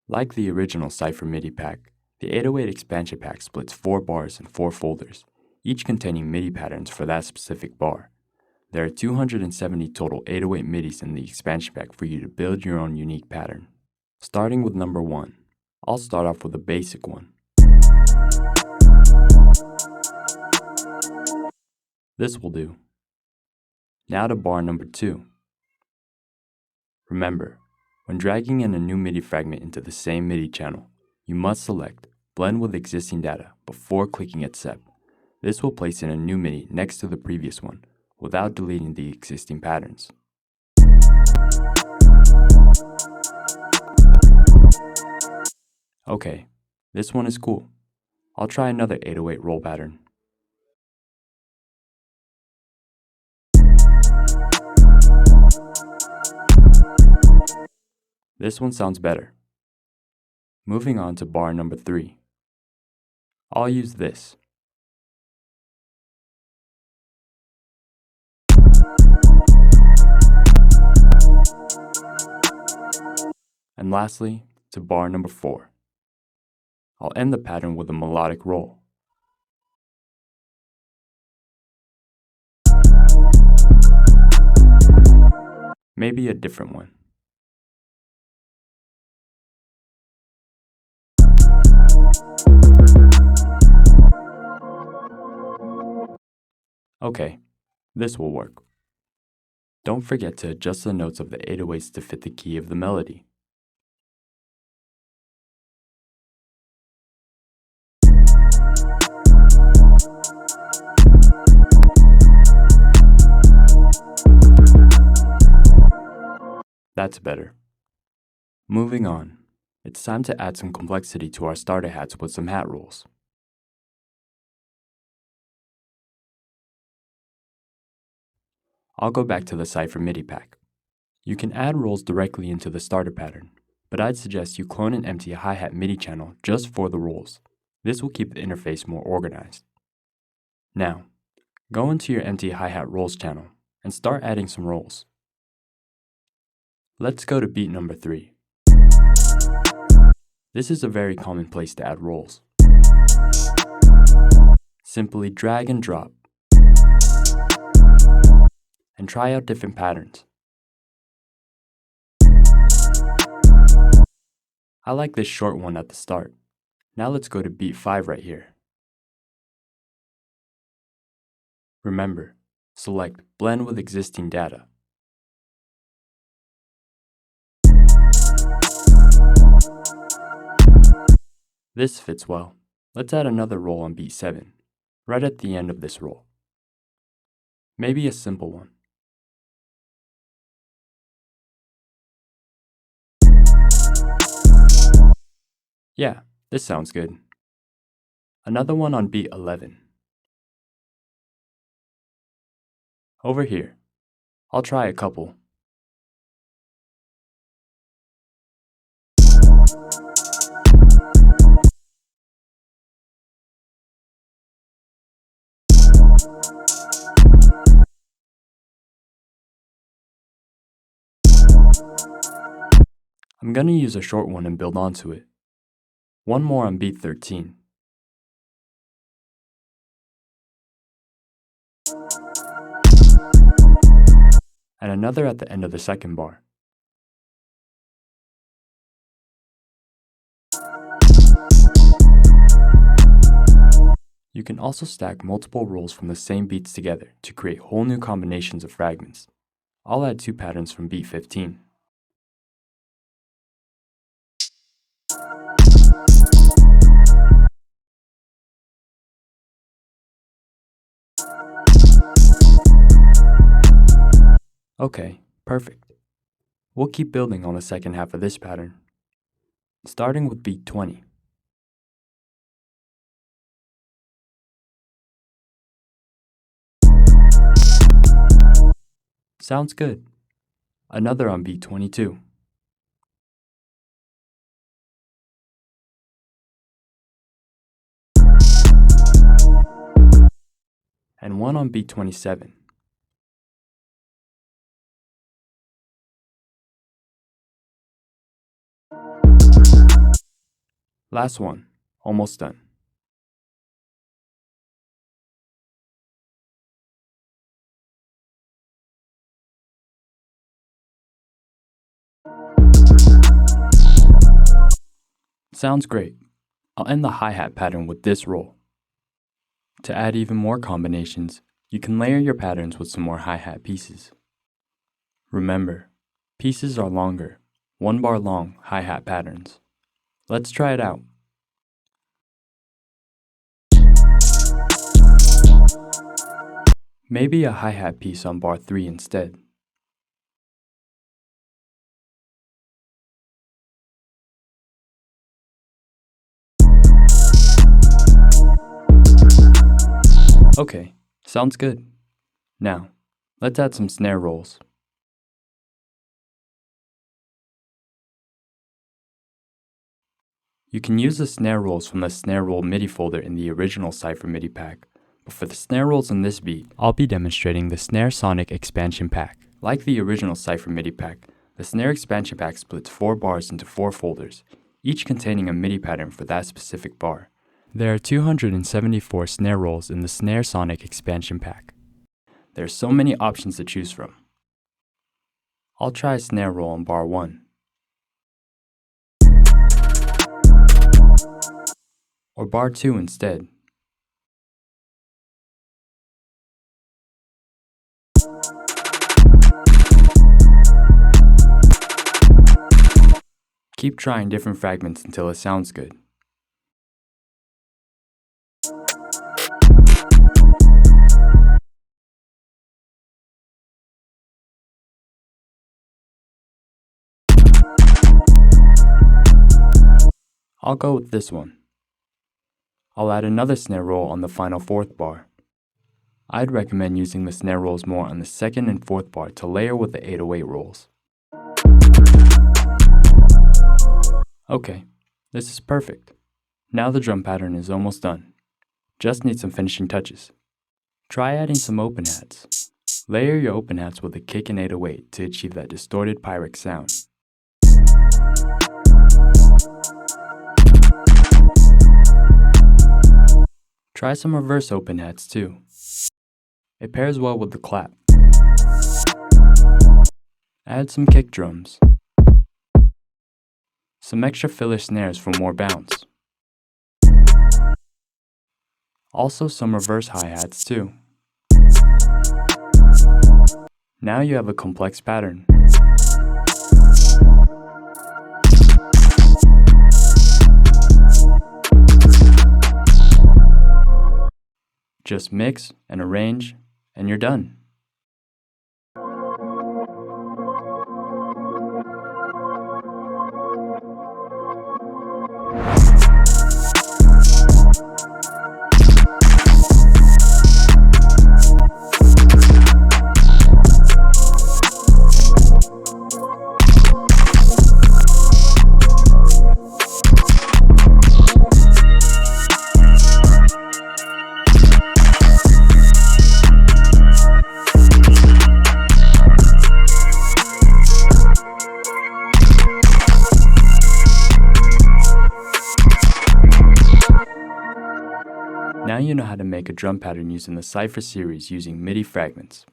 Like the original SYFER Midi Pack, the 808 Expansion Pack splits 4 bars in 4 folders, each containing MIDI patterns for that specific bar. There are 270 total 808 MIDIs in the expansion pack for you to build your own unique pattern. Starting with number 1, I'll start off with a basic one. This will do. Now to bar number 2. Remember, when dragging in a new MIDI fragment into the same MIDI channel, you must select Blend with Existing Data before clicking Accept. This will place in a new MIDI next to the previous one, without deleting the existing patterns. Okay, this one is cool. I'll try another 808 roll pattern. This one sounds better. Moving on to bar number 3. I'll use this. And lastly, to bar number 4. I'll end the pattern with a melodic roll. Maybe a different one. Okay, this will work. Don't forget to adjust the notes of the 808s to fit the key of the melody. That's better. Moving on, it's time to add some complexity to our starter hats with some hat rolls. I'll go back to the SYFER Midi Pack. You can add rolls directly into the starter pattern, but I'd suggest you clone an empty hi-hat MIDI channel just for the rolls. This will keep the interface more organized. Now, go into your empty hi-hat rolls channel and start adding some rolls. Let's go to beat number 3. This is a very common place to add rolls. Simply drag and drop, and try out different patterns. I like this short one at the start. Now let's go to beat 5 right here. Remember, select Blend with Existing Data. This fits well. Let's add another roll on beat 7, right at the end of this roll. Maybe a simple one. Yeah, this sounds good. Another one on beat 11. Over here. I'll try a couple. I'm gonna use a short one and build onto it. One more on beat 13. And another at the end of the second bar. You can also stack multiple rolls from the same beats together to create whole new combinations of fragments. I'll add 2 patterns from beat 15. Okay, perfect. We'll keep building on the second half of this pattern, starting with beat 20. Sounds good. Another on beat 22. And one on beat 27. Last one, almost done. Sounds great. I'll end the hi-hat pattern with this roll. To add even more combinations, you can layer your patterns with some more hi-hat pieces. Remember, pieces are longer, 1 bar long hi-hat patterns. Let's try it out. Maybe a hi-hat piece on bar 3 instead. Okay, sounds good. Now, let's add some snare rolls. You can use the snare rolls from the snare roll MIDI folder in the original SYFER Midi Pack, but for the snare rolls in this beat, I'll be demonstrating the Sanre Sonic Expansion Pack. Like the original SYFER Midi Pack, the Snare Expansion Pack splits 4 bars into 4 folders, each containing a MIDI pattern for that specific bar. There are 274 snare rolls in the Sanre Sonic Expansion Pack. There are so many options to choose from. I'll try a snare roll on bar 1. Or bar 2 instead. Keep trying different fragments until it sounds good. I'll go with this one. I'll add another snare roll on the final 4th bar. I'd recommend using the snare rolls more on the 2nd and 4th bar to layer with the 808 rolls. Okay, this is perfect. Now the drum pattern is almost done. Just need some finishing touches. Try adding some open hats. Layer your open hats with a kick and 808 to achieve that distorted Pyrex sound. Try some reverse open hats too. It pairs well with the clap. Add some kick drums. Some extra filler snares for more bounce. Also some reverse hi-hats too. Now you have a complex pattern. Just mix and arrange, and you're done. Now you know how to make a drum pattern using the SYFER series using MIDI fragments.